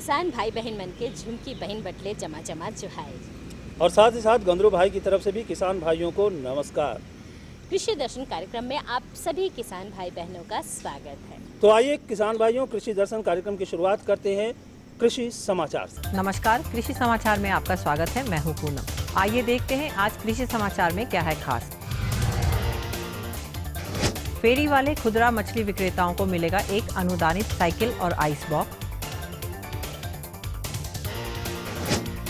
किसान भाई बहन मन के झुमकी बहन बटले जमा जमा जुहाए। और साथ ही साथ गंदरू भाई की तरफ से भी किसान भाइयों को नमस्कार। कृषि दर्शन कार्यक्रम में आप सभी किसान भाई बहनों का स्वागत है। तो आइए किसान भाइयों, कृषि दर्शन कार्यक्रम की शुरुआत करते हैं कृषि समाचार से। नमस्कार, कृषि समाचार में आपका स्वागत है। मैं हूं पूनम। आइए देखते हैं आज कृषि समाचार में क्या है खास। फेरी वाले खुदरा मछली विक्रेताओं को मिलेगा एक अनुदानित साइकिल और आइस बॉक्स।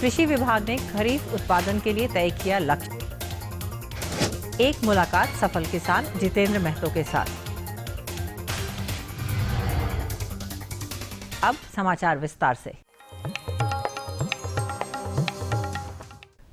कृषि विभाग ने खरीफ उत्पादन के लिए तय किया लक्ष्य। एक मुलाकात सफल किसान जितेंद्र महतो के साथ। अब समाचार विस्तार से।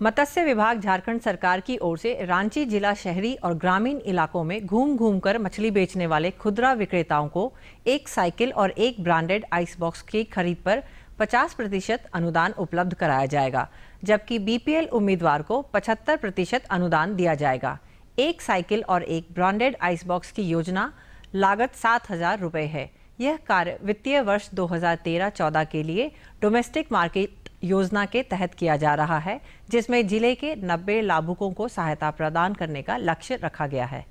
मत्स्य विभाग झारखंड सरकार की ओर से रांची जिला शहरी और ग्रामीण इलाकों में घूम घूम कर मछली बेचने वाले खुदरा विक्रेताओं को एक साइकिल और एक ब्रांडेड आइस बॉक्स की खरीद पर 50% अनुदान उपलब्ध कराया जाएगा, जबकि बीपीएल उम्मीदवार को 75% अनुदान दिया जाएगा। एक साइकिल और एक ब्रांडेड आइस बॉक्स की योजना लागत 7,000 रुपये है। यह कार्य वित्तीय वर्ष 2013-14 के लिए डोमेस्टिक मार्केट योजना के तहत किया जा रहा है, जिसमें जिले के 90 लाभुकों को सहायता प्रदान करने का लक्ष्य रखा गया है।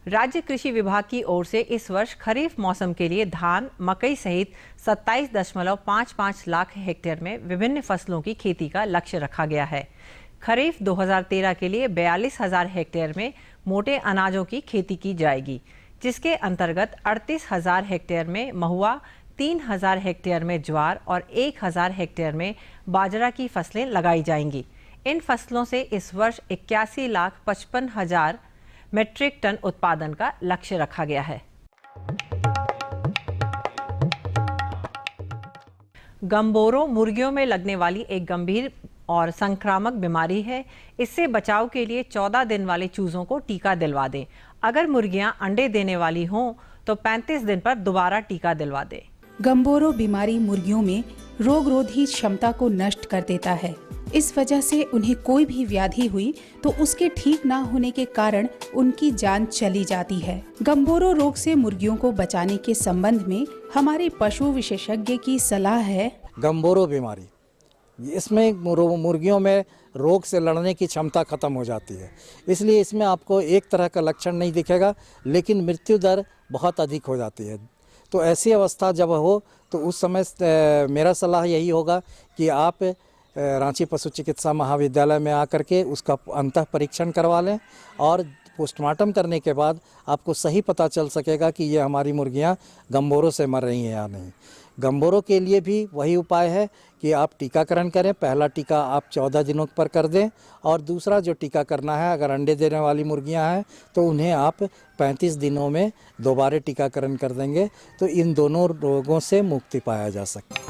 राज्य कृषि विभाग की ओर से इस वर्ष खरीफ मौसम के लिए धान, मकई सहित 27.55 लाख हेक्टेयर में विभिन्न फसलों की खेती का लक्ष्य रखा गया है। खरीफ 2013 के लिए 42,000 हेक्टेयर में मोटे अनाजों की खेती की जाएगी, जिसके अंतर्गत 38,000 हेक्टेयर में महुआ, 3,000 हेक्टेयर में ज्वार और 1,000 हेक्टेयर में बाजरा की फसलें लगाई जाएंगी। इन फसलों से इस वर्ष 81,55,000 मीट्रिक टन उत्पादन का लक्ष्य रखा गया है। गम्बोरो मुर्गियों में लगने वाली एक गंभीर और संक्रामक बीमारी है। इससे बचाव के लिए 14 दिन वाले चूजों को टीका दिलवा दें। अगर मुर्गियां अंडे देने वाली हों तो 35 दिन पर दोबारा टीका दिलवा दें। गम्बोरो बीमारी मुर्गियों में रोगरोधी क्षमता को नष्ट कर देता है। इस वजह से उन्हें कोई भी व्याधि हुई तो उसके ठीक ना होने के कारण उनकी जान चली जाती है। गम्बोरो रोग से मुर्गियों को बचाने के संबंध में हमारे पशु विशेषज्ञ की सलाह है। गम्बोरो बीमारी, इसमें मुर्गियों में रोग से लड़ने की क्षमता खत्म हो जाती है, इसलिए इसमें आपको एक तरह का लक्षण नहीं दिखेगा, लेकिन मृत्यु दर बहुत अधिक हो जाती है। तो ऐसी अवस्था जब हो तो उस समय मेरा सलाह यही होगा कि आप रांची पशु चिकित्सा महाविद्यालय में आकर के उसका अंतः परीक्षण करवा लें और पोस्टमार्टम करने के बाद आपको सही पता चल सकेगा कि ये हमारी मुर्गियां गम्बोरो से मर रही हैं या नहीं। गम्बोरो के लिए भी वही उपाय है कि आप टीकाकरण करें। पहला टीका आप 14 दिनों पर कर दें और दूसरा जो टीका करना है, अगर अंडे देने वाली मुर्गियां हैं तो उन्हें आप 35 दिनों में दोबारा टीकाकरण कर देंगे, तो इन दोनों रोगों से मुक्ति पाया जा सकता है।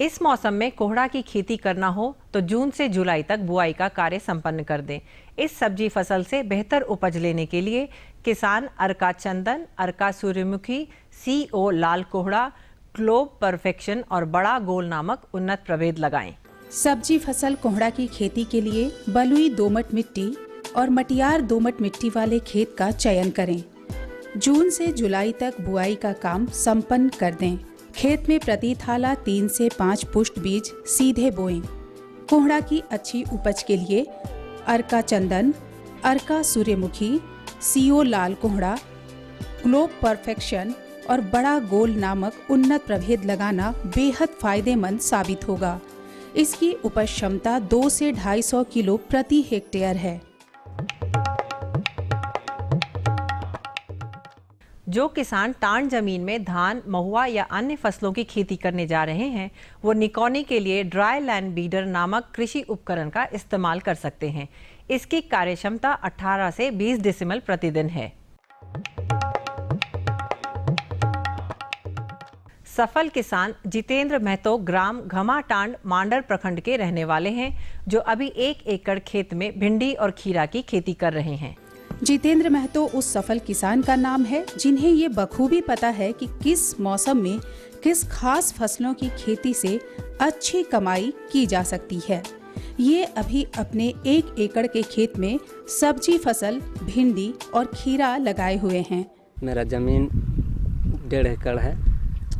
इस मौसम में कोहड़ा की खेती करना हो तो जून से जुलाई तक बुआई का कार्य संपन्न कर दें। इस सब्जी फसल से बेहतर उपज लेने के लिए किसान अर्का चंदन, अर्का सूर्यमुखी, CO लाल कोहड़ा, ग्लोब परफेक्शन और बड़ा गोल नामक उन्नत प्रभेद लगाएं। सब्जी फसल कोहड़ा की खेती के लिए बलुई दोमट मिट्टी और मटियार दोमट मिट्टी वाले खेत का चयन करें। जून से जुलाई तक बुआई का काम संपन्न कर दें। खेत में प्रति थाला 3 से 5 पुष्ट बीज सीधे बोएं। कोहड़ा की अच्छी उपज के लिए अर्का चंदन, अर्का सूर्यमुखी, CO लाल कोहड़ा, ग्लोब परफेक्शन और बड़ा गोल नामक उन्नत प्रभेद लगाना बेहद फायदेमंद साबित होगा। इसकी उपज क्षमता 2 से 250 किलो प्रति हेक्टेयर है। जो किसान टांड जमीन में धान, महुआ या अन्य फसलों की खेती करने जा रहे हैं, वो निकौनी के लिए ड्राई लैंड बीडर नामक कृषि उपकरण का इस्तेमाल कर सकते हैं। इसकी कार्यक्षमता 18 से 20 डेसिमल प्रतिदिन है। सफल किसान जितेंद्र महतो ग्राम घमाटांड मांडर प्रखंड के रहने वाले हैं, जो अभी 1 एकड़ खेत में भिंडी और खीरा की खेती कर रहे हैं। जितेंद्र महतो उस सफल किसान का नाम है जिन्हें ये बखूबी पता है कि किस मौसम में किस खास फसलों की खेती से अच्छी कमाई की जा सकती है। ये अभी अपने 1 एकड़ के खेत में सब्जी फसल भिंडी और खीरा लगाए हुए हैं। मेरा ज़मीन 1.5 एकड़ है,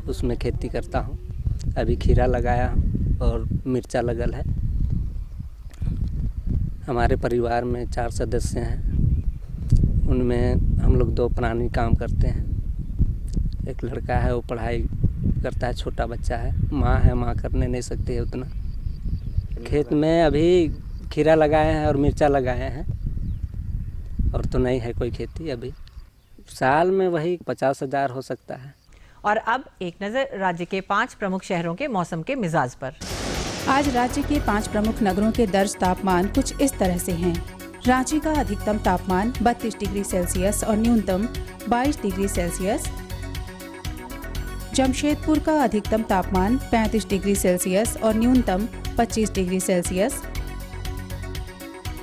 उसमें खेती करता हूँ। अभी खीरा लगाया हूँ और मिर्चा लगल है। हमारे परिवार में 4 सदस्य हैं, उनमें हम लोग 2 प्राणी काम करते हैं। एक लड़का है, वो पढ़ाई करता है, छोटा बच्चा है। माँ है, माँ करने नहीं सकती है उतना। खेत में अभी खीरा लगाए हैं और मिर्चा लगाए हैं, और तो नहीं है कोई खेती अभी। साल में वही 50,000 हो सकता है। और अब एक नज़र राज्य के 5 प्रमुख शहरों के मौसम के मिजाज पर। आज राज्य के 5 प्रमुख नगरों के दर्ज तापमान कुछ इस तरह से हैं। रांची का अधिकतम तापमान 32 डिग्री सेल्सियस और न्यूनतम 22 डिग्री सेल्सियस। जमशेदपुर का अधिकतम तापमान 35 डिग्री सेल्सियस और न्यूनतम 25 डिग्री सेल्सियस।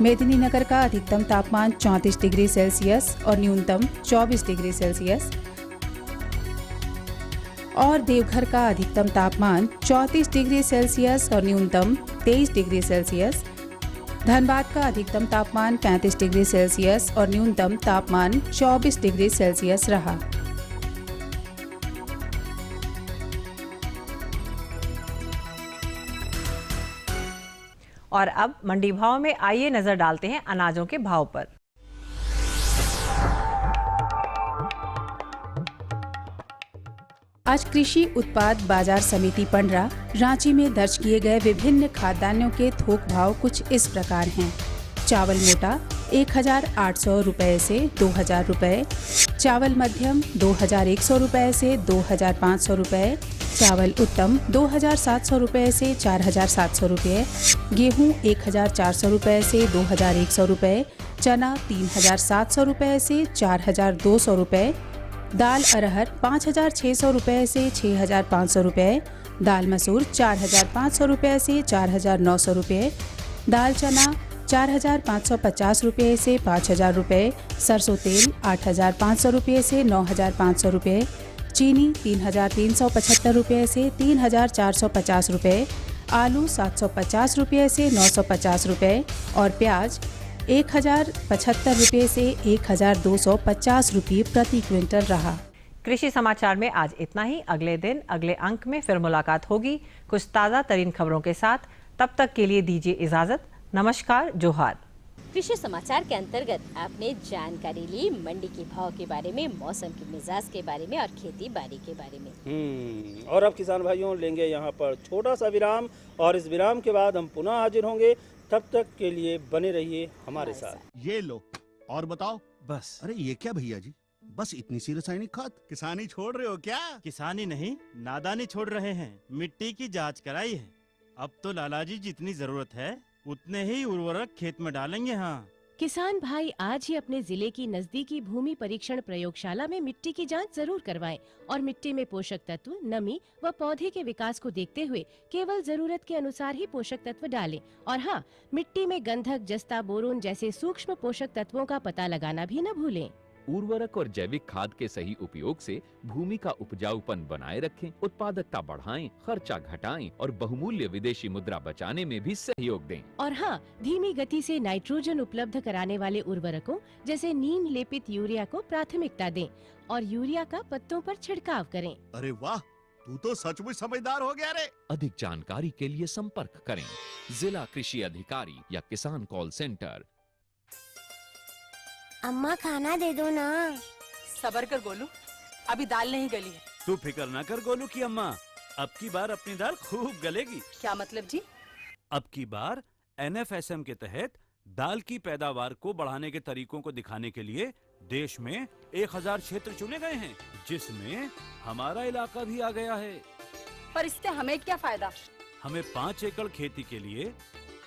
मेदिनीनगर का अधिकतम तापमान 34 डिग्री सेल्सियस और न्यूनतम 24 डिग्री सेल्सियस। और देवघर का अधिकतम तापमान 34 डिग्री सेल्सियस और न्यूनतम 23 डिग्री सेल्सियस। धनबाद का अधिकतम तापमान 35 डिग्री सेल्सियस और न्यूनतम तापमान 24 डिग्री सेल्सियस रहा। और अब मंडी भाव में आइए नजर डालते हैं अनाजों के भाव पर। आज कृषि उत्पाद बाजार समिति पंडरा रांची में दर्ज किए गए विभिन्न खाद्यान्नों के थोक भाव कुछ इस प्रकार हैं। चावल मोटा 1,800 रुपए से 2,000 रुपए, चावल मध्यम 2,100 रुपए से 2,500 रुपए, चावल उत्तम 2,700 रुपए से 4,700 रुपए, गेहूं 1,400 रुपए से 2,100 रुपए, चना 3,700 रुपए से 4,200 रुपए, दाल अरहर 5,600 रुपए से 6,500 रुपए, दाल मसूर 4,500 रुपए से 4,900 रुपए, दाल चना 4,550 रुपए से 5,000 रुपए, सरसों तेल 8,500 रुपए से 9,500 रुपए, चीनी 3,375 रुपए से 3,450 रुपए, आलू 750 रुपए से 950 रुपए और प्याज 1,075 रुपए से 1,250 रुपए प्रति क्विंटल रहा। कृषि समाचार में आज इतना ही। अगले दिन अगले अंक में फिर मुलाकात होगी कुछ ताज़ा तरीन खबरों के साथ। तब तक के लिए दीजिए इजाज़त। नमस्कार, जोहार। कृषि समाचार के अंतर्गत आपने जानकारी ली मंडी के भाव के बारे में, मौसम के मिजाज के बारे में और खेती बाड़ी के बारे में। और अब किसान भाइयों लेंगे यहाँ पर छोटा सा विराम, और इस विराम के बाद हम पुनः हाजिर होंगे। तब तक के लिए बने रहिए हमारे साथ। ये लो और बताओ। बस। अरे ये क्या भैया जी, बस इतनी सी रासायनिक खाद? किसानी छोड़ रहे हो क्या? किसानी नहीं, नादानी छोड़ रहे हैं। मिट्टी की जांच कराई है। अब तो लालाजी जितनी जरूरत है उतने ही उर्वरक खेत में डालेंगे। हाँ, किसान भाई आज ही अपने जिले की नजदीकी भूमि परीक्षण प्रयोगशाला में मिट्टी की जांच जरूर करवाएं और मिट्टी में पोषक तत्व, नमी व पौधे के विकास को देखते हुए केवल जरूरत के अनुसार ही पोषक तत्व डालें। और हाँ, मिट्टी में गंधक, जस्ता, बोरोन जैसे सूक्ष्म पोषक तत्वों का पता लगाना भी न भूलें। उर्वरक और जैविक खाद के सही उपयोग से भूमि का उपजाऊपन बनाए रखें, उत्पादकता बढ़ाएं, खर्चा घटाएं और बहुमूल्य विदेशी मुद्रा बचाने में भी सहयोग दें। और हाँ, धीमी गति से नाइट्रोजन उपलब्ध कराने वाले उर्वरकों जैसे नीम लेपित यूरिया को प्राथमिकता दें और यूरिया का पत्तों पर छिड़काव करें। अरे वाह, तू तो सचमुच समझदार हो गया रे। अधिक जानकारी के लिए संपर्क करें जिला कृषि अधिकारी या किसान कॉल सेंटर। अम्मा खाना दे दो ना। सबर कर गोलू, अभी दाल नहीं गली है। तू फिक्र ना कर गोलू की अम्मा, अब की बार अपनी दाल खूब गलेगी। क्या मतलब जी? अब की बार NFSM के तहत दाल की पैदावार को बढ़ाने के तरीकों को दिखाने के लिए देश में 1000 क्षेत्र चुने गए हैं, जिसमें हमारा इलाका भी आ गया है। पर इससे हमें क्या फायदा? हमें 5 एकड़ खेती के लिए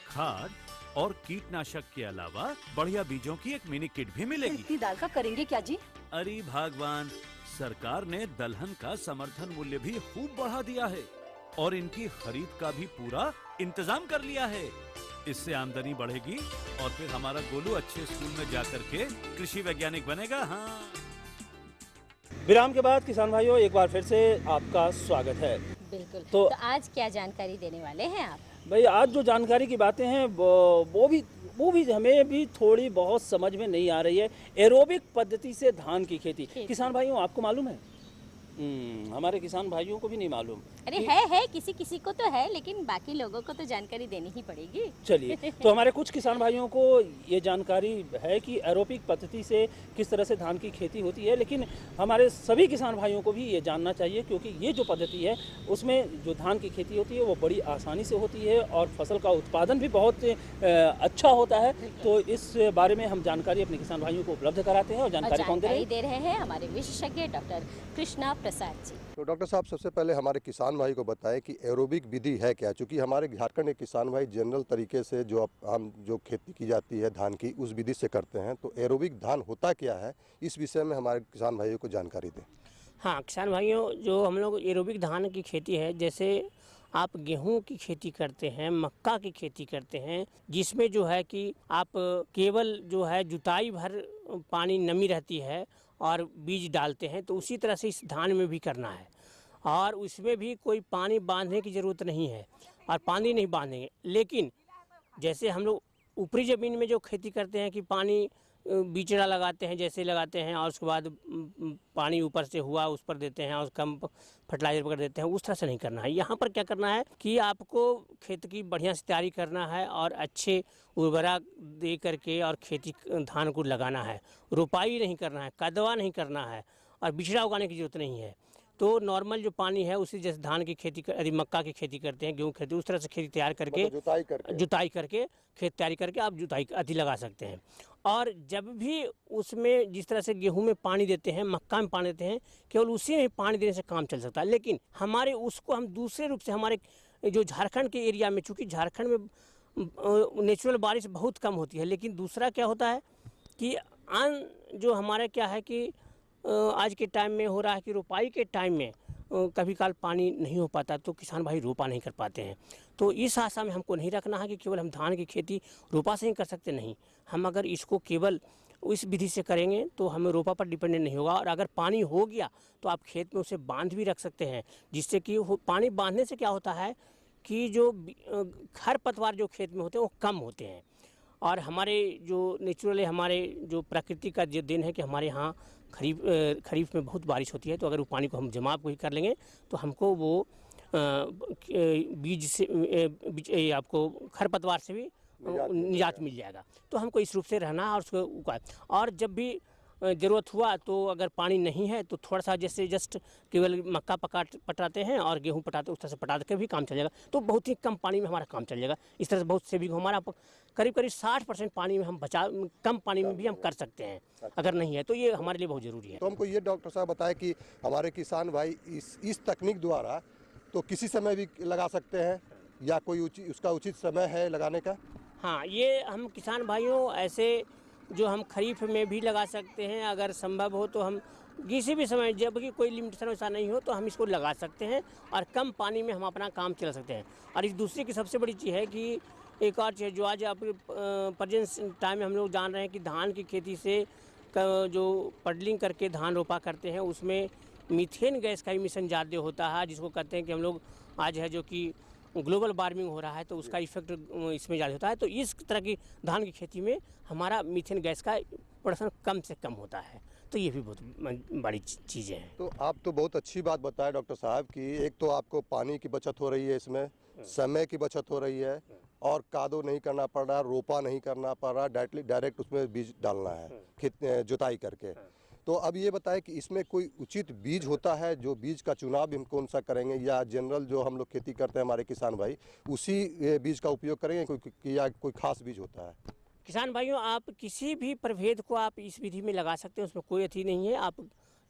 खाद और कीटनाशक के अलावा बढ़िया बीजों की एक मिनी किट भी मिलेगी। इतनी दाल का करेंगे क्या जी? अरे भगवान, सरकार ने दलहन का समर्थन मूल्य भी खूब बढ़ा दिया है और इनकी खरीद का भी पूरा इंतजाम कर लिया है। इससे आमदनी बढ़ेगी और फिर हमारा गोलू अच्छे स्कूल में जाकर के कृषि वैज्ञानिक बनेगा। हाँ। विराम के बाद किसान भाइयों एक बार फिर से आपका स्वागत है। बिल्कुल। तो आज क्या जानकारी देने वाले हैं आप? भाई आज जो जानकारी की बातें हैं वो भी हमें भी थोड़ी बहुत समझ में नहीं आ रही है। एरोबिक पद्धति से धान की खेती, किसान भाइयों आपको मालूम है? हमारे किसान भाइयों को भी नहीं मालूम। अरे है किसी किसी को तो है, लेकिन बाकी लोगों को तो जानकारी देनी ही पड़ेगी। चलिए, तो हमारे कुछ किसान भाइयों को ये जानकारी है कि एरोबिक पद्धति से किस तरह से धान की खेती होती है, लेकिन हमारे सभी किसान भाइयों को भी ये जानना चाहिए, क्योंकि ये जो पद्धति है उसमें जो धान की खेती होती है वो बड़ी आसानी से होती है और फसल का उत्पादन भी बहुत अच्छा होता है। तो इस बारे में हम जानकारी अपने किसान भाइयों को उपलब्ध कराते हैं। और जानकारी कौन दे रहे हैं? हमारे विशेषज्ञ डॉक्टर कृष्णा प्रसाद जी। तो डॉक्टर साहब, सबसे पहले हमारे किसान भाई को बताएं कि एरोबिक विधि है क्या, क्योंकि हमारे झारखंड के किसान भाई जनरल तरीके से जो खेती की जाती है धान की उस विधि से करते हैं। तो एरोबिक धान होता क्या है, इस विषय में हमारे किसान भाइयों को जानकारी दें। हाँ किसान भाइयों, जो हम लोग एरोबिक धान की खेती है, जैसे आप गेहूं की खेती करते हैं, मक्का की खेती करते हैं, जिसमें जो है कि आप केवल जो है जुताई भर पानी नमी रहती है और बीज डालते हैं, तो उसी तरह से इस धान में भी करना है। और उसमें भी कोई पानी बांधने की ज़रूरत नहीं है और पानी नहीं बांधेंगे। लेकिन जैसे हम लोग ऊपरी ज़मीन में जो खेती करते हैं कि पानी बीचड़ा लगाते हैं, जैसे लगाते हैं और उसके बाद पानी ऊपर से हुआ उस पर देते हैं और कम फर्टिलाइजर पर देते हैं, उस तरह से नहीं करना है। यहाँ पर क्या करना है कि आपको खेत की बढ़िया से तैयारी करना है और अच्छे उर्वरा दे करके और खेती धान को लगाना है। रोपाई नहीं करना है, कदवा नहीं करना है और बिचड़ा उगाने की ज़रूरत नहीं है। तो नॉर्मल जो पानी है उसी जैसे धान की खेती यदि मक्का की खेती करते हैं, गेहूँ खेती, उस तरह से खेती तैयार करके जुताई करके खेत तैयारी करके आप जुताई आदि लगा सकते हैं। और जब भी उसमें जिस तरह से गेहूं में पानी देते हैं, मक्का में पानी देते हैं, केवल उसी में पानी देने से काम चल सकता है। लेकिन हमारे उसको हम दूसरे रूप से हमारे जो झारखंड के एरिया में, चूँकि झारखंड में नेचुरल बारिश बहुत कम होती है, लेकिन दूसरा क्या होता है कि जो हमारे क्या है कि आज के टाइम में हो रहा है कि रोपाई के टाइम में कभी काल पानी नहीं हो पाता, तो किसान भाई रोपा नहीं कर पाते हैं। तो इस आशा में हमको नहीं रखना है कि केवल हम धान की खेती रोपा से ही कर सकते, नहीं। हम अगर इसको केवल इस विधि से करेंगे तो हमें रोपा पर डिपेंडेंट नहीं होगा। और अगर पानी हो गया तो आप खेत में उसे बांध भी रख सकते हैं, जिससे कि पानी बांधने से क्या होता है कि जो खरपतवार जो खेत में होते हैं वो कम होते हैं। और हमारे जो नेचुरली हमारे जो प्रकृति का जो दिन है कि हमारे यहाँ खरीफ में बहुत बारिश होती है, तो अगर वो पानी को हम जमा कोई कर लेंगे तो हमको वो बीज से आपको खरपतवार से भी निजात मिल जाएगा। तो हमको इस रूप से रहना है और उसको उगाए। और जब भी ज़रूरत हुआ तो अगर पानी नहीं है तो थोड़ा सा जैसे जस्ट केवल मक्का पटाते हैं और गेहूं पटाते हैं, उस तरह से पटा के भी काम चल जाएगा। तो बहुत ही कम पानी में हमारा काम चल जाएगा। इस तरह से बहुत सेविंग हमारा करीब 60% पानी में हम कम पानी में भी हम कर सकते हैं। अगर नहीं है तो ये हमारे लिए बहुत ज़रूरी है। तो हमको ये डॉक्टर साहब बताएं कि हमारे किसान भाई इस तकनीक द्वारा तो किसी समय भी लगा सकते हैं या कोई उसका उचित समय है लगाने का? हाँ, ये हम किसान भाइयों ऐसे जो हम खरीफ में भी लगा सकते हैं, अगर संभव हो तो हम किसी भी समय, जब कि कोई लिमिटेशन ऐसा नहीं हो तो हम इसको लगा सकते हैं और कम पानी में हम अपना काम चला सकते हैं। और इस दूसरी की सबसे बड़ी चीज़ है कि एक और चीज़ जो आज आप प्रेजेंट टाइम में हम लोग जान रहे हैं कि धान की खेती से जो पडलिंग करके धान रोपा करते हैं उसमें मीथेन गैस का इमिशन ज़्यादा होता है, जिसको कहते हैं कि हम लोग आज है जो कि ग्लोबल वार्मिंग हो रहा है तो उसका इफेक्ट इसमें ज़्यादा होता है। तो इस तरह की धान की खेती में हमारा मीथेन गैस का प्रोडक्शन कम से कम होता है। तो ये भी बहुत बड़ी चीज़ें हैं। तो आप तो बहुत अच्छी बात बताए डॉक्टर साहब कि एक तो आपको पानी की बचत हो रही है, इसमें समय की बचत हो रही है और कादो नहीं करना पड़ रहा, रोपा नहीं करना पड़ रहा, डायरेक्ट उसमें बीज डालना है खेत जुताई करके। तो अब ये बताएं कि इसमें कोई उचित बीज होता है, जो बीज का चुनाव भी हम कौन सा करेंगे, या जनरल जो हम लोग खेती करते हैं हमारे किसान भाई उसी बीज का उपयोग करेंगे या कोई खास बीज होता है? किसान भाइयों, आप किसी भी प्रभेद को आप इस विधि में लगा सकते हैं, उसमें कोई अथी नहीं है। आप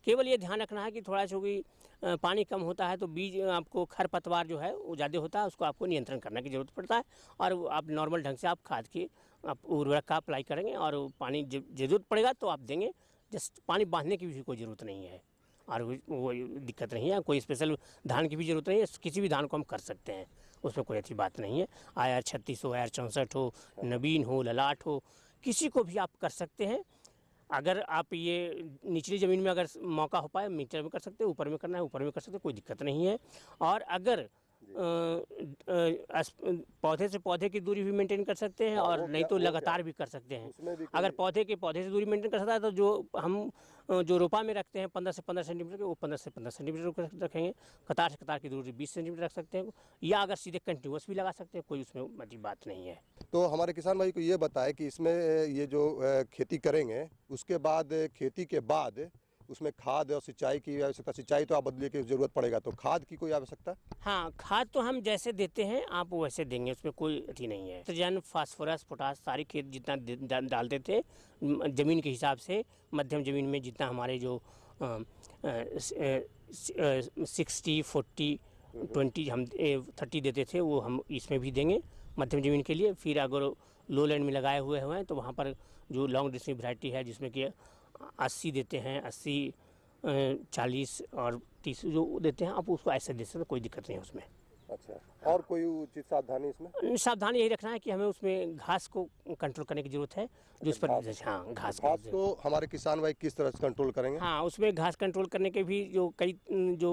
केवल ये ध्यान रखना है कि थोड़ा सा भी पानी कम होता है तो बीज आपको खरपतवार जो है वो ज़्यादा होता है, उसको आपको नियंत्रण करने की ज़रूरत पड़ता है। और आप नॉर्मल ढंग से आप खाद की आप उर्वरक का अप्लाई करेंगे और पानी ज़रूरत पड़ेगा तो आप देंगे। जस्ट पानी बांधने की भी कोई ज़रूरत नहीं है और वो दिक्कत नहीं है। कोई स्पेशल धान की भी ज़रूरत नहीं है, किसी भी धान को हम कर सकते हैं, उसमें कोई अच्छी बात नहीं है। IR 36 हो, IR 64 हो, नवीन हो, ललाट हो, किसी को भी आप कर सकते हैं। अगर आप ये निचली ज़मीन में अगर मौका हो पाए मीटर में कर सकते हैं, ऊपर में करना है ऊपर में कर सकते हैं, कोई दिक्कत नहीं है। और अगर पौधे से पौधे की दूरी भी मेंटेन कर सकते हैं और नहीं तो लगातार भी कर सकते हैं। अगर पौधे के पौधे से दूरी मेंटेन कर सकता है तो जो रोपा में रखते हैं 15 से 15 सेंटीमीटर के, वो 15 से 15 सेंटीमीटर रखेंगे। कतार से कतार की दूरी 20 सेंटीमीटर रख सकते हैं, या अगर सीधे कंटिन्यूस भी लगा सकते हैं, कोई उसमें बड़ी बात नहीं है। तो हमारे किसान भाई को ये बताए कि इसमें ये जो खेती करेंगे उसके बाद खेती के बाद उसमें खाद और सिंचाई की आवश्यकता, सिंचाई तो आप बदले की जरूरत पड़ेगा, तो खाद की कोई आवश्यकता? हाँ, खाद तो हम जैसे देते हैं आप वैसे देंगे, उसमें कोई अथी नहीं है। नाइट्रोजन, फास्फोरस, पोटास सारी खेत जितना डालते थे ज़मीन के हिसाब से, मध्यम ज़मीन में जितना हमारे जो 60, 40, 20 हम 30 देते थे वो हम इसमें भी देंगे मध्यम ज़मीन के लिए। फिर अगर लो लैंड में लगाए हुए हैं तो वहाँ पर जो लॉन्ग डिस्टेंस वैरायटी है जिसमें कि 80 देते हैं, 80, 40 और 30 जो देते हैं, आप उसको ऐसे दे सकते हैं, कोई दिक्कत नहीं है उसमें। अच्छा, और कोई उचित सावधानी इसमें? सावधानी यही रखना है कि हमें उसमें घास को कंट्रोल करने की जरूरत है, जो उस पर हाँ घास को हमारे किसान भाई किस तरह से कंट्रोल करेंगे? हाँ, उसमें घास कंट्रोल करने के भी जो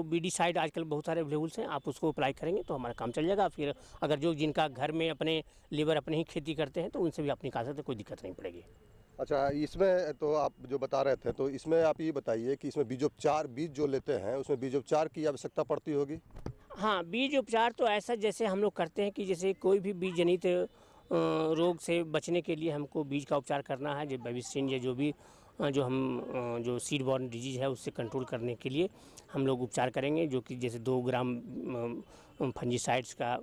बीडीसाइड आजकल बहुत सारे अवेलेबल्स हैं, आप उसको अप्लाई करेंगे तो हमारा काम चल जाएगा। फिर अगर जो जिनका घर में अपने लेबर अपने ही खेती करते हैं तो उनसे भी आप निकाल सकते हैं, कोई दिक्कत नहीं पड़ेगी। अच्छा, इसमें तो आप जो बता रहे थे, तो इसमें आप ये बताइए कि इसमें बीज जो लेते हैं उसमें बीजोपचार की आवश्यकता पड़ती होगी? हाँ, बीज उपचार तो ऐसा जैसे हम लोग करते हैं कि जैसे कोई भी बीज जनित रोग से बचने के लिए हमको बीज का उपचार करना है, जो बेबिस्टिन या जो भी जो सीड बॉर्न डिजीज है उससे कंट्रोल करने के लिए हम लोग उपचार करेंगे, जो कि जैसे 2 ग्राम फंजीसाइड्स का,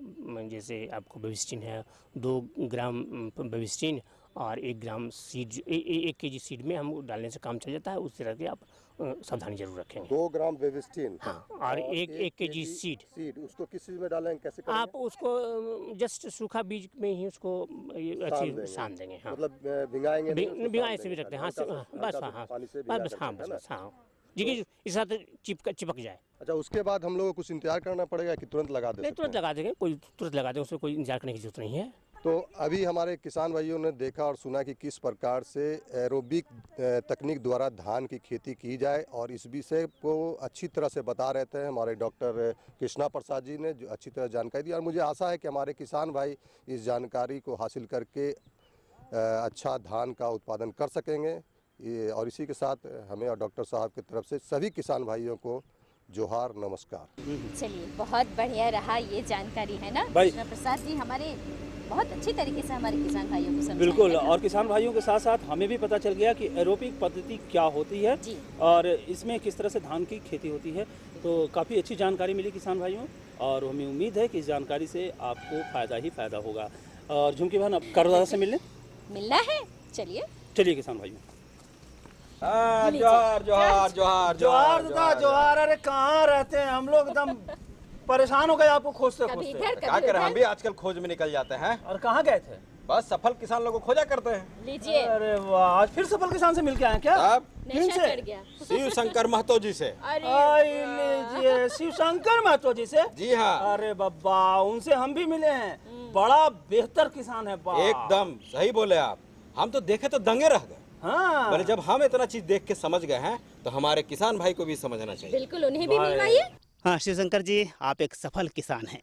जैसे आपको बेबिस्टिन है 2 ग्राम बेबिस्टिन और 1 ग्राम सीड, 1 केजी सीड में हम डालने से काम चल जाता है। उस तरह के आप सावधानी जरूर रखेंगे। 2 ग्राम बेबिस्टिन, हाँ, और 1 केजी सीड, उसको किस चीज में डालेंगे, कैसे करेंगे? आप उसको जस्ट सूखा बीज में ही उसको अच्छी सान देंगे। हाँ, मतलब भिंगाएंगे नहीं, भिंगाए से भी रखते हैं, हाँ बस, हाँ बस, हाँ जी, इस साथ चिपक जाए। अच्छा, उसके बाद हम लोग को कुछ इंतजार करना पड़ेगा कि तुरंत लगा दें? नहीं, तुरंत लगा देंगे, तुरंत लगा देंगे, उसमें कोई इंतजार करने की जरूरत नहीं है। तो अभी हमारे किसान भाइयों ने देखा और सुना कि किस प्रकार से एरोबिक तकनीक द्वारा धान की खेती की जाए, और इस विषय को अच्छी तरह से बता रहे थे हमारे डॉक्टर कृष्णा प्रसाद जी ने, जो अच्छी तरह जानकारी दी। और मुझे आशा है कि हमारे किसान भाई इस जानकारी को हासिल करके अच्छा धान का उत्पादन कर सकेंगे। और इसी के साथ हमें और डॉक्टर साहब की तरफ से सभी किसान भाइयों को जोहार, नमस्कार। चलिए, बहुत बढ़िया रहा ये जानकारी, है ना कृष्णा प्रसाद जी, हमारे बहुत अच्छी तरीके से हमारे किसान भाइयों को समझाया। बिल्कुल, और किसान भाइयों के साथ साथ हमें भी पता चल गया कि एरोबिक पद्धति क्या होती है और इसमें किस तरह से धान की खेती होती है। तो काफ़ी अच्छी जानकारी मिली किसान भाइयों, और हमें उम्मीद है कि इस जानकारी से आपको फ़ायदा ही फ़ायदा होगा। और झुमकी बहन, अब कारोदादा से मिलना है, चलिए किसान भाइयों। जोहार जोहार जोहार जोहार जोहार। अरे कहाँ रहते हैं हम लोग, एकदम परेशान हो गए आपको खोजते खोजते। क्या करें, हम भी आजकल खोज में निकल जाते हैं। और कहाँ गए थे? बस सफल किसान लोगों को खोजा करते हैं। लीजिए। अरे वाह, आज फिर सफल किसान से मिल के आए क्या? शिव शंकर महतो जी से। लीजिए, शिव शंकर महतो जी से? जी हाँ। अरे बाबा, उनसे हम भी मिले हैं, बड़ा बेहतर किसान है। एकदम सही बोले आप, हम तो देखे तो दंगे रह गए। हाँ, बोले जब हम इतना चीज देख के समझ गए हैं तो हमारे किसान भाई को भी समझना चाहिए। बिल्कुल, उन्हें भी मिलवाइए। हाँ शिवशंकर जी, आप एक सफल किसान हैं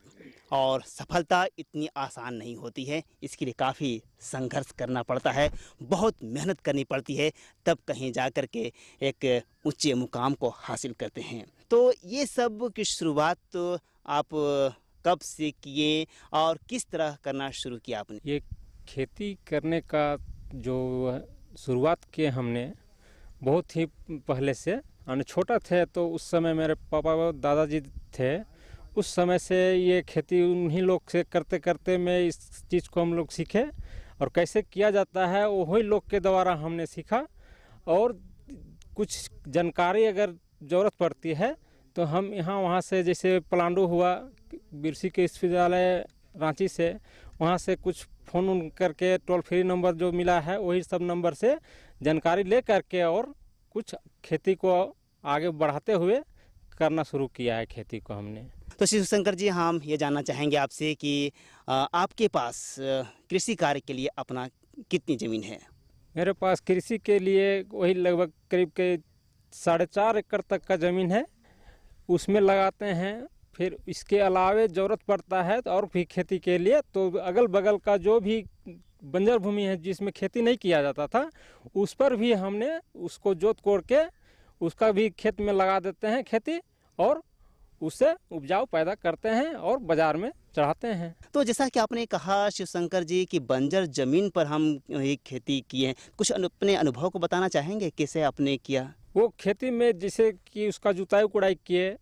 और सफलता इतनी आसान नहीं होती है, इसके लिए काफ़ी संघर्ष करना पड़ता है, बहुत मेहनत करनी पड़ती है, तब कहीं जा कर के एक ऊंचे मुकाम को हासिल करते हैं। तो ये सब की शुरुआत तो आप कब से किए और किस तरह करना शुरू किया आपने? ये खेती करने का जो शुरुआत किए हमने बहुत ही पहले से, छोटा थे तो उस समय मेरे पापा दादाजी थे, उस समय से ये खेती उन्हीं लोग से करते करते मैं इस चीज़ को हम लोग सीखे, और कैसे किया जाता है वही लोग के द्वारा हमने सीखा। और कुछ जानकारी अगर ज़रूरत पड़ती है तो हम यहाँ वहाँ से, जैसे पलांडू हुआ, बिरसी के विश्वविद्यालय रांची से, वहाँ से कुछ फ़ोन करके टोल फ्री नंबर जो मिला है वही सब नंबर से जानकारी ले करके और कुछ खेती को आगे बढ़ाते हुए करना शुरू किया है खेती को हमने। तो शिवशंकर जी, हम ये जानना चाहेंगे आपसे कि आपके पास कृषि कार्य के लिए अपना कितनी ज़मीन है? मेरे पास कृषि के लिए वही लगभग करीब के 4.5 एकड़ तक का ज़मीन है। उसमें लगाते हैं फिर इसके अलावे ज़रूरत पड़ता है तो और भी खेती के लिए, तो अगल बगल का जो भी बंजर भूमि है जिसमें खेती नहीं किया जाता था, उस पर भी हमने उसको जोत कोड़ के उसका भी खेत में लगा देते हैं खेती, और उससे उपजाऊ पैदा करते हैं और बाज़ार में चढ़ाते हैं। तो जैसा कि आपने कहा शिवशंकर जी कि बंजर ज़मीन पर हम एक खेती किए हैं, कुछ अपने अनुभव को बताना चाहेंगे कैसे आपने किया? वो खेती में जैसे कि उसका जुताई कुड़ाई किए,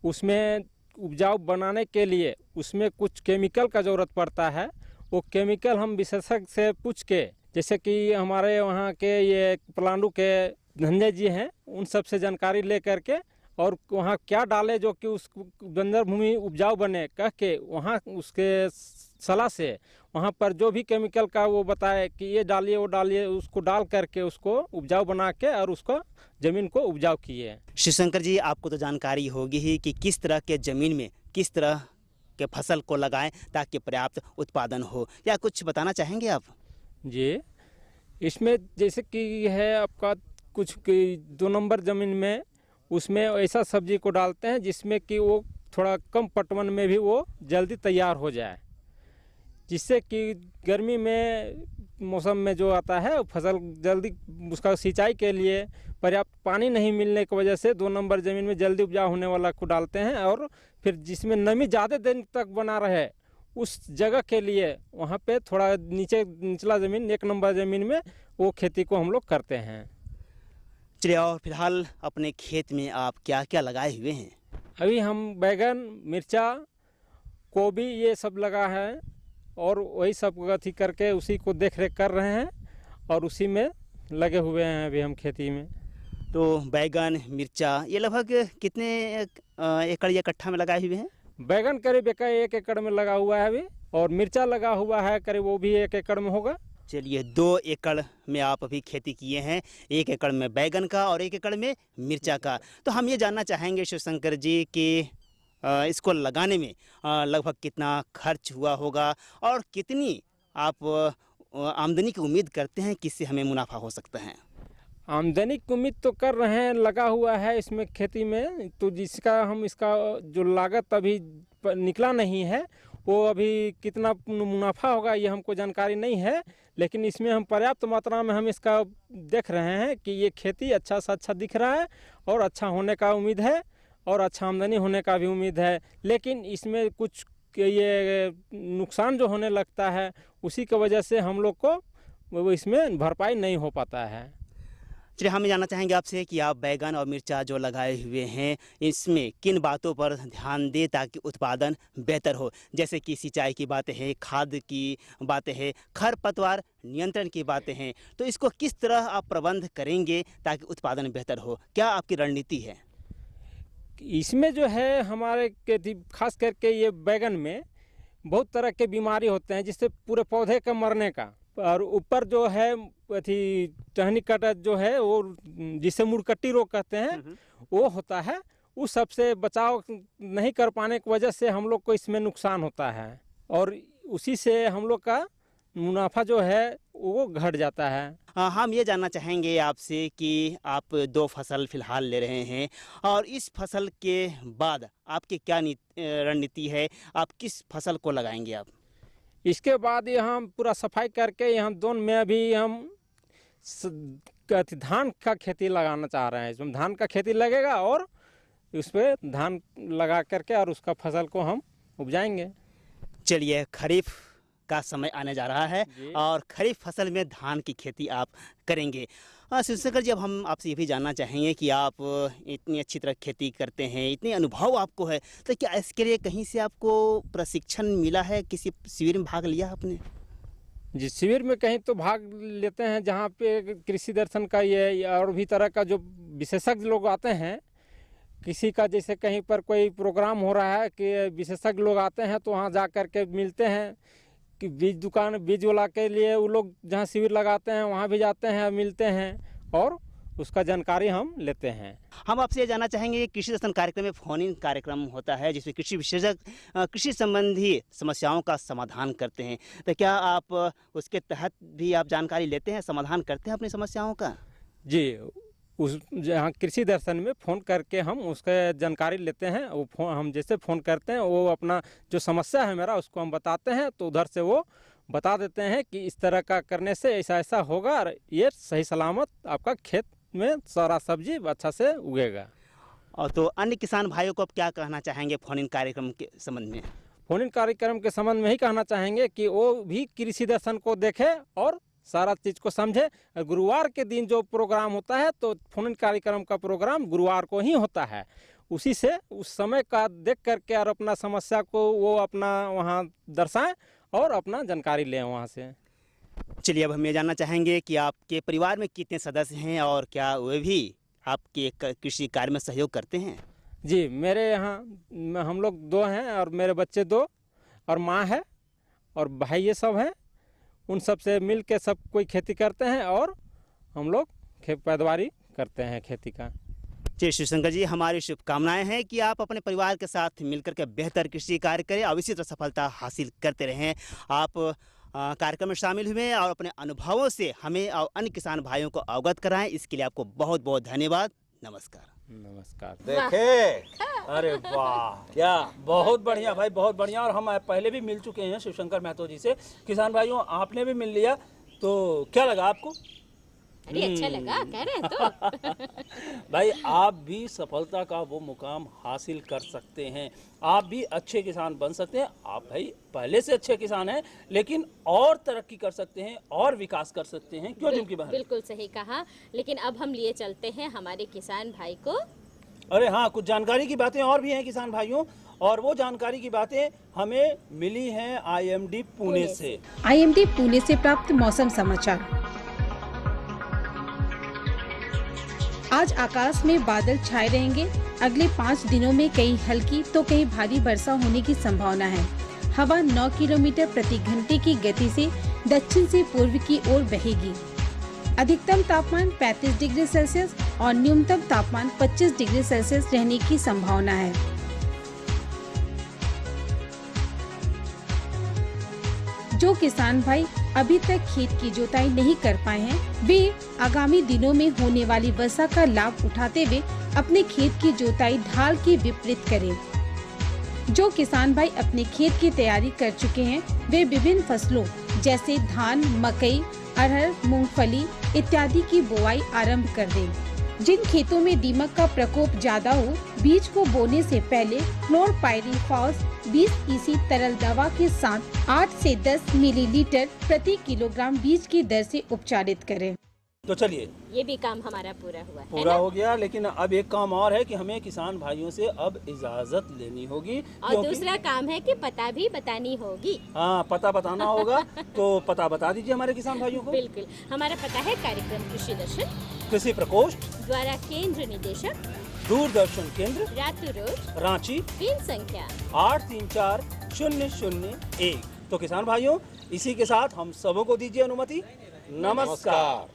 उसमें उपजाऊ बनाने के लिए उसमें कुछ केमिकल का ज़रूरत पड़ता है। वो केमिकल हम विशेषज्ञ से पूछ के, जैसे कि हमारे वहाँ के ये पलांडू के धंधे जी हैं, उन सब से जानकारी ले करके और वहाँ क्या डाले जो कि उस बंजर भूमि उपजाऊ बने कह के, वहाँ उसके सलाह से वहाँ पर जो भी केमिकल का वो बताए कि ये डालिए वो डालिए, उसको डाल करके उसको उपजाऊ बना के और उसको ज़मीन को उपजाऊ किए। शिवशंकर जी, आपको तो जानकारी होगी ही कि किस तरह के ज़मीन में किस तरह के फसल को लगाएं ताकि पर्याप्त उत्पादन हो, या कुछ बताना चाहेंगे आप? जी, इसमें जैसे कि है आपका कुछ 2 नंबर ज़मीन में उसमें ऐसा सब्जी को डालते हैं जिसमें कि वो थोड़ा कम पटवन में भी वो जल्दी तैयार हो जाए, जिससे कि गर्मी में मौसम में जो आता है फसल जल्दी, उसका सिंचाई के लिए पर्याप्त पानी नहीं मिलने की वजह से 2 नंबर ज़मीन में जल्दी उपजाऊ होने वाला को डालते हैं। और फिर जिसमें नमी ज़्यादा दिन तक बना रहे उस जगह के लिए वहाँ पे थोड़ा निचला ज़मीन 1 नंबर ज़मीन में वो खेती को हम लोग करते हैं। चलिए, और फिलहाल अपने खेत में आप क्या क्या लगाए हुए हैं? अभी हम बैगन, मिर्चा, गोभी ये सब लगा है और वही सब अथी करके उसी को देख रेख कर रहे हैं और उसी में लगे हुए हैं अभी हम खेती में। तो बैगन, मिर्चा ये लगभग कितने एकड़ या कट्ठा में लगाए हुए हैं? बैगन करीब 1 एकड़ में लगा हुआ है अभी, और मिर्चा लगा हुआ है करीब वो भी 1 एकड़ में होगा। चलिए, 2 एकड़ में आप अभी खेती किए हैं, 1 एकड़ में बैगन का और 1 एकड़ में मिर्चा का। तो हम ये जानना चाहेंगे शिवशंकर जी कि इसको लगाने में लगभग कितना खर्च हुआ होगा और कितनी आप आमदनी की उम्मीद करते हैं, किससे हमें मुनाफा हो सकता है? आमदनी की उम्मीद तो कर रहे हैं, लगा हुआ है इसमें खेती में, तो जिसका हम इसका जो लागत अभी निकला नहीं है वो अभी कितना मुनाफा होगा ये हमको जानकारी नहीं है, लेकिन इसमें हम पर्याप्त मात्रा में हम इसका देख रहे हैं कि ये खेती अच्छा से अच्छा दिख रहा है और अच्छा होने का उम्मीद है और अच्छा आमदनी होने का भी उम्मीद है। लेकिन इसमें कुछ ये नुकसान जो होने लगता है उसी की वजह से हम लोग को इसमें भरपाई नहीं हो पाता है। चलिए, हम जानना चाहेंगे आपसे कि आप बैगन और मिर्चा जो लगाए हुए हैं इसमें किन बातों पर ध्यान दें ताकि उत्पादन बेहतर हो, जैसे कि सिंचाई की बातें हैं, खाद की बातें हैं, खरपतवार नियंत्रण की बातें हैं, तो इसको किस तरह आप प्रबंध करेंगे ताकि उत्पादन बेहतर हो? क्या आपकी रणनीति है? इसमें जो है हमारे खास करके ये बैगन में बहुत तरह के बीमारी होते हैं जिससे पूरे पौधे का मरने का, और ऊपर जो है अथी टहनी कटा जो है वो जिसे मुड़कट्टी रोग कहते हैं वो होता है, उस सब से बचाव नहीं कर पाने की वजह से हम लोग को इसमें नुकसान होता है और उसी से हम लोग का मुनाफा जो है वो घट जाता है। हम ये जानना चाहेंगे आपसे कि आप 2 फसल फिलहाल ले रहे हैं और इस फसल के बाद आपकी क्या रणनीति है, आप किस फसल को लगाएंगे आप? इसके बाद यहाँ पूरा सफाई करके यहाँ दोन में अभी हम धान का खेती लगाना चाह रहे हैं। इसमें धान का खेती लगेगा और उस पर धान लगा करके और उसका फसल को हम उपजाएंगे। चलिए, खरीफ का समय आने जा रहा है और खरीफ फसल में धान की खेती आप करेंगे। शिवशंकर जी, अब हम आपसे ये भी जानना चाहेंगे कि आप इतनी अच्छी तरह खेती करते हैं, इतने अनुभव आपको है, तो क्या इसके लिए कहीं से आपको प्रशिक्षण मिला है, किसी शिविर में भाग लिया आपने? जी, शिविर में कहीं तो भाग लेते हैं जहाँ पे कृषि दर्शन का ये और भी तरह का जो विशेषज्ञ लोग आते हैं, किसी का जैसे कहीं पर कोई प्रोग्राम हो रहा है कि विशेषज्ञ लोग आते हैं तो वहाँ जा कर के मिलते हैं कि बीज वाला के लिए वो लोग जहाँ शिविर लगाते हैं वहाँ भी जाते हैं, मिलते हैं और उसका जानकारी हम लेते हैं। हम आपसे ये जानना चाहेंगे कि कृषि दर्शन कार्यक्रम में फोन इन कार्यक्रम होता है जिसमें कृषि विशेषज्ञ कृषि संबंधी समस्याओं का समाधान करते हैं, तो क्या आप उसके तहत भी आप जानकारी लेते हैं, समाधान करते हैं अपनी समस्याओं का? जी, उस जहाँ कृषि दर्शन में फ़ोन करके हम उसके जानकारी लेते हैं। वो फोन हम जैसे फ़ोन करते हैं वो अपना जो समस्या है मेरा उसको हम बताते हैं, तो उधर से वो बता देते हैं कि इस तरह का करने से ऐसा ऐसा होगा और ये सही सलामत आपका खेत में सारा सब्जी अच्छा से उगेगा। और तो अन्य किसान भाइयों को आप क्या कहना चाहेंगे फोन इन कार्यक्रम के संबंध में? फोन इन कार्यक्रम के संबंध में ही कहना चाहेंगे कि वो भी कृषि दर्शन को देखे और सारा चीज़ को समझे। गुरुवार के दिन जो प्रोग्राम होता है तो फोन इन कार्यक्रम का प्रोग्राम गुरुवार को ही होता है। उसी से उस समय का देख करके और अपना समस्या को वो अपना वहाँ दर्शाएं और अपना जानकारी लें वहाँ से। चलिए, अब हम ये जानना चाहेंगे कि आपके परिवार में कितने सदस्य हैं और क्या वे भी आपके कृषि कार्य में सहयोग करते हैं? जी, मेरे यहाँ हम लोग 2 हैं और मेरे बच्चे 2 और माँ है और भाई ये सब हैं। उन सब से मिल के सब कोई खेती करते हैं और हम लोग पैदावारी करते हैं खेती का। जी शिवशंकर जी, हमारी शुभकामनाएं हैं कि आप अपने परिवार के साथ मिलकर के बेहतर कृषि कार्य करें और इसी तरह सफलता हासिल करते रहें। आप कार्यक्रम में शामिल हुए और अपने अनुभवों से हमें और अन्य किसान भाइयों को अवगत कराएं, इसके लिए आपको बहुत बहुत धन्यवाद। नमस्कार। नमस्कार। देखे, अरे वाह, क्या बहुत बढ़िया भाई, बहुत बढ़िया। और हम पहले भी मिल चुके हैं शिवशंकर महतो जी से। किसान भाइयों, आपने भी मिल लिया, तो क्या लगा आपको? अरे अच्छा लगा, कह रहे हैं तो। भाई, आप भी सफलता का वो मुकाम हासिल कर सकते हैं, आप भी अच्छे किसान बन सकते हैं। आप भाई पहले से अच्छे किसान हैं, लेकिन और तरक्की कर सकते हैं और विकास कर सकते हैं। क्यों जिनकी बहन? बिल्कुल सही कहा। लेकिन अब हम लिए चलते हैं हमारे किसान भाई को। अरे हाँ, कुछ जानकारी की बातें और भी हैं किसान भाइयों, और वो जानकारी की बातें हमें मिली हैं IMD पुणे से। IMD पुणे से प्राप्त मौसम समाचार। आज आकाश में बादल छाए रहेंगे। अगले 5 दिनों में कहीं हल्की तो कहीं भारी वर्षा होने की संभावना है। हवा 9 किलोमीटर प्रति घंटे की गति से दक्षिण से पूर्व की ओर बहेगी। अधिकतम तापमान 35 डिग्री सेल्सियस और न्यूनतम तापमान 25 डिग्री सेल्सियस रहने की संभावना है। जो किसान भाई अभी तक खेत की जुताई नहीं कर पाए हैं, वे आगामी दिनों में होने वाली वर्षा का लाभ उठाते हुए अपने खेत की जुताई ढाल के विपरीत करें। जो किसान भाई अपने खेत की तैयारी कर चुके हैं, वे विभिन्न फसलों जैसे धान, मकई, अरहर, मूंगफली इत्यादि की बुआई आरंभ कर दें। जिन खेतों में दीमक का प्रकोप ज्यादा हो, बीज को बोने से पहले क्लोरपाइरीफॉस 20 EC तरल दवा के साथ 8 से 10 मिलीलीटर प्रति किलोग्राम बीज की दर से उपचारित करें। तो चलिए, ये भी काम हमारा पूरा हुआ, पूरा हो गया। लेकिन अब एक काम और है कि हमें किसान भाइयों से अब इजाजत लेनी होगी। और दूसरा काम है कि पता भी बतानी होगी। हाँ, पता बताना होगा। तो पता बता दीजिए हमारे किसान भाइयों को। बिल्कुल, हमारा पता है कार्यक्रम कृषि दर्शन, कृषि प्रकोष्ठ द्वारा केंद्र निदेशक, दूरदर्शन केंद्र, रातू रोड, रांची, पिन संख्या 834001। तो किसान भाइयों, इसी के साथ हम सबों को दीजिए अनुमति। नमस्कार।